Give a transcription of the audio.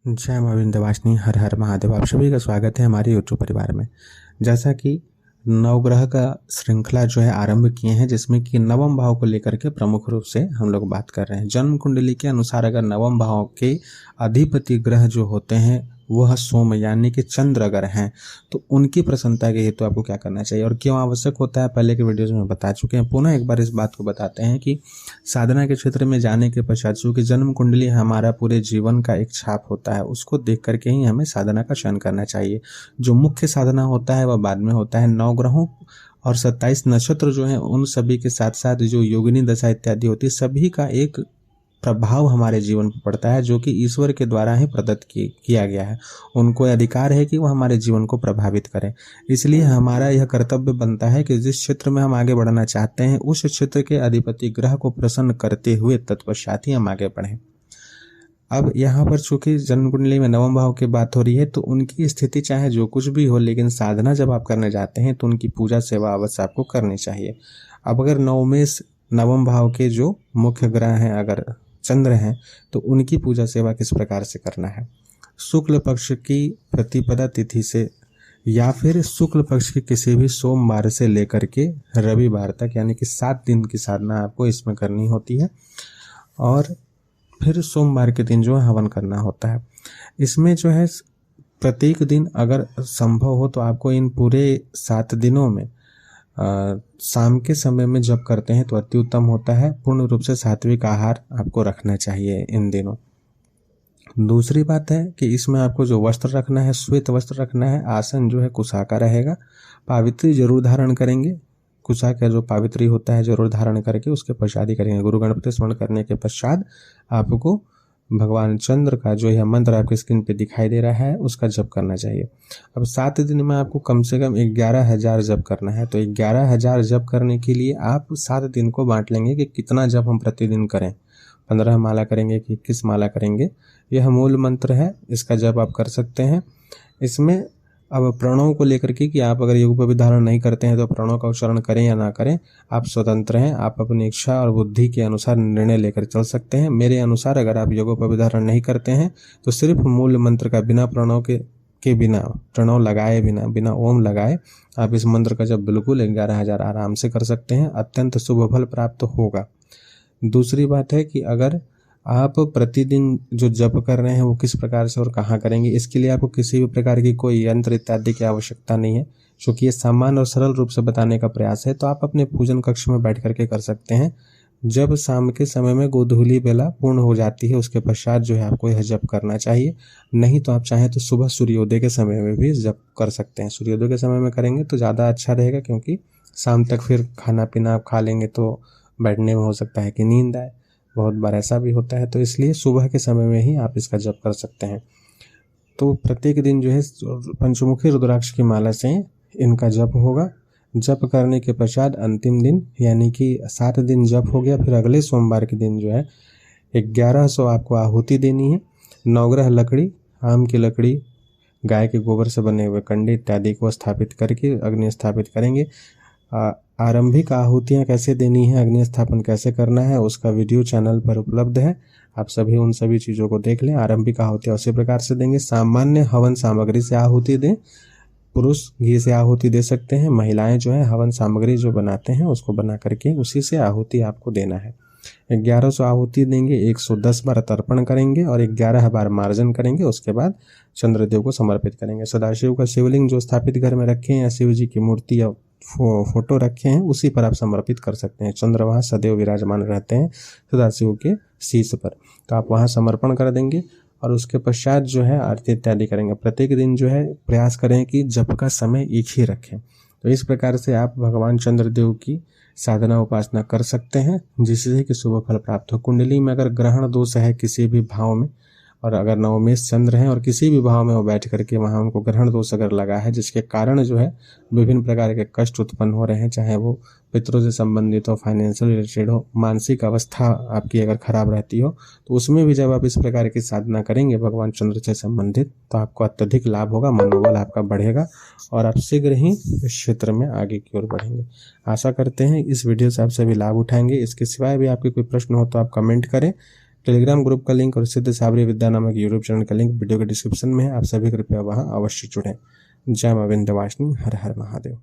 जय मां विंध्यवासिनी, हर हर महादेव। आप सभी का स्वागत है हमारे यूट्यूब परिवार में। जैसा कि नवग्रह का श्रृंखला जो है आरंभ किए हैं, जिसमें कि नवम भाव को लेकर के प्रमुख रूप से हम लोग बात कर रहे हैं। जन्म कुंडली के अनुसार अगर नवम भाव के अधिपति ग्रह जो होते हैं वह सोम यानी कि चंद्र अगर हैं, तो उनकी प्रसन्नता के हेतु आपको क्या करना चाहिए और क्यों आवश्यक होता है, पहले के वीडियोज में बता चुके हैं। पुनः एक बार इस बात को बताते हैं कि साधना के क्षेत्र में जाने के पश्चात चूंकि जन्म कुंडली हमारा पूरे जीवन का एक छाप होता है, उसको देख करके ही हमें साधना का चयन करना चाहिए। जो मुख्य साधना होता है वह बाद में होता है। नवग्रहों और 27 नक्षत्र जो हैं उन सभी के साथ साथ जो योगिनी दशा इत्यादि होती है, सभी का एक प्रभाव हमारे जीवन पर पड़ता है, जो कि ईश्वर के द्वारा ही प्रदत्त किया गया है। उनको अधिकार है कि वह हमारे जीवन को प्रभावित करें। इसलिए हमारा यह कर्तव्य बनता है कि जिस क्षेत्र में हम आगे बढ़ना चाहते हैं उस क्षेत्र के अधिपति ग्रह को प्रसन्न करते हुए तत्पश्चात ही हम आगे बढ़ें। अब यहाँ पर चूंकि जन्म कुंडली में नवम भाव की बात हो रही है, तो उनकी स्थिति चाहे जो कुछ भी हो, लेकिन साधना जब आप करने जाते हैं तो उनकी पूजा सेवा अवश्य आपको करनी चाहिए। अब अगर नवम भाव के जो मुख्य ग्रह हैं अगर चंद्र हैं, तो उनकी पूजा सेवा किस प्रकार से करना है। शुक्ल पक्ष की प्रतिपदा तिथि से या फिर शुक्ल पक्ष के किसी भी सोमवार से लेकर के रविवार तक, यानी कि 7 दिन की साधना आपको इसमें करनी होती है। और फिर सोमवार के दिन जो है हवन करना होता है। इसमें जो है प्रत्येक दिन अगर संभव हो तो आपको इन पूरे 7 दिनों में शाम के समय में जब करते हैं तो अति उत्तम होता है। पूर्ण रूप से सात्विक आहार आपको रखना चाहिए इन दिनों। दूसरी बात है कि इसमें आपको जो वस्त्र रखना है, श्वेत वस्त्र रखना है। आसन जो है कुशा का रहेगा। पावित्री जरूर धारण करेंगे। कुशा का जो पावित्री होता है जरूर धारण करके उसके पश्चात ही करेंगे। गुरु गणपति स्मरण करने के पश्चात आपको भगवान चंद्र का जो यह मंत्र आपके स्क्रीन पे दिखाई दे रहा है उसका जप करना चाहिए। अब 7 दिन में आपको कम से कम 11,000 जप करना है। तो 11,000 जप करने के लिए आप 7 दिन को बांट लेंगे कि कितना जप हम प्रतिदिन करें। 15 माला करेंगे कि 21 माला करेंगे, यह मूल मंत्र है। इसका जप आप कर सकते हैं। इसमें अब प्रणव को लेकर के कि आप अगर योग धारण नहीं करते हैं तो प्रणव का उच्चारण करें या ना करें, आप स्वतंत्र हैं। आप अपनी इच्छा और बुद्धि के अनुसार निर्णय लेकर चल सकते हैं। मेरे अनुसार अगर आप योग धारण नहीं करते हैं तो सिर्फ मूल मंत्र का बिना प्रणव के बिना प्रणव लगाए बिना ओम लगाए आप इस मंत्र का जब बिल्कुल 11,000 आराम से कर सकते हैं। अत्यंत शुभ फल प्राप्त होगा। दूसरी बात है कि अगर आप प्रतिदिन जो जप कर रहे हैं वो किस प्रकार से और कहाँ करेंगे, इसके लिए आपको किसी भी प्रकार की कोई यंत्र इत्यादि की आवश्यकता नहीं है। क्योंकि ये सामान्य और सरल रूप से बताने का प्रयास है, तो आप अपने पूजन कक्ष में बैठ करके कर सकते हैं। जब शाम के समय में गोधूली बेला पूर्ण हो जाती है उसके पश्चात जो है आपको यह जप करना चाहिए। नहीं तो आप चाहें तो सुबह सूर्योदय के समय में भी जप कर सकते हैं। सूर्योदय के समय में करेंगे तो ज़्यादा अच्छा रहेगा, क्योंकि शाम तक फिर खाना पीना आप खा लेंगे तो बैठने में हो सकता है कि नींद आए। बहुत बार ऐसा भी होता है, तो इसलिए सुबह के समय में ही आप इसका जप कर सकते हैं। तो प्रत्येक दिन जो है पंचमुखी रुद्राक्ष की माला से इनका जप होगा। जप करने के पश्चात अंतिम दिन यानी कि 7 दिन जप हो गया, फिर अगले सोमवार के दिन जो है 1100 आपको आहुति देनी है। नवग्रह लकड़ी, आम की लकड़ी, गाय के गोबर से बने हुए कंडे इत्यादि को स्थापित करके अग्नि स्थापित करेंगे। आरंभिक आहुतियाँ कैसे देनी है, अग्नि स्थापन कैसे करना है, उसका वीडियो चैनल पर उपलब्ध है। आप सभी उन सभी चीज़ों को देख लें। आरंभिक आहुतियाँ उसी प्रकार से देंगे। सामान्य हवन सामग्री से आहुति दें। पुरुष घी से आहुति दे सकते हैं। महिलाएं जो है हवन सामग्री जो बनाते हैं उसको बना करके उसी से आहुति आपको देना है। 1100 आहुति देंगे, 110 बार तर्पण करेंगे और 11 बार मार्जन करेंगे। उसके बाद चंद्रदेव को समर्पित करेंगे। सदाशिव का शिवलिंग जो स्थापित घर में रखे हैं या शिव जी की मूर्ति या फोटो रखे हैं उसी पर आप समर्पित कर सकते हैं। चंद्र वहाँ सदैव विराजमान रहते हैं सदाशिव के शीश पर, तो आप वहाँ समर्पण कर देंगे और उसके पश्चात जो है आरती इत्यादि करेंगे। प्रत्येक दिन जो है प्रयास करें कि जप का समय एक ही रखें। तो इस प्रकार से आप भगवान चंद्रदेव की साधना उपासना कर सकते हैं, जिससे कि शुभ फल प्राप्त हो। कुंडली में अगर ग्रहण दोष है किसी भी भाव में, और अगर नवमेश चंद्र हैं और किसी भी भाव में वो बैठ करके वहाँ उनको ग्रहण दोष अगर लगा है, जिसके कारण जो है विभिन्न प्रकार के कष्ट उत्पन्न हो रहे हैं, चाहे वो पितरों से संबंधित हो, फाइनेंशियल रिलेटेड हो, मानसिक अवस्था आपकी अगर खराब रहती हो, तो उसमें भी जब आप इस प्रकार की साधना करेंगे भगवान चंद्र से संबंधित, तो आपको अत्यधिक लाभ होगा, मनोबल आपका बढ़ेगा और आप शीघ्र ही इस क्षेत्र में आगे की ओर बढ़ेंगे। आशा करते हैं इस वीडियो से आप सभी लाभ उठाएंगे। इसके सिवाय भी आपके कोई प्रश्न हो तो आप कमेंट करें। टेलीग्राम ग्रुप का लिंक और सिद्ध साबरी विद्या नामक यूट्यूब चैनल का लिंक वीडियो के डिस्क्रिप्शन में है। आप सभी कृपया वहां अवश्य जुड़ें। जय मां विंध्यवासिनी, हर हर महादेव।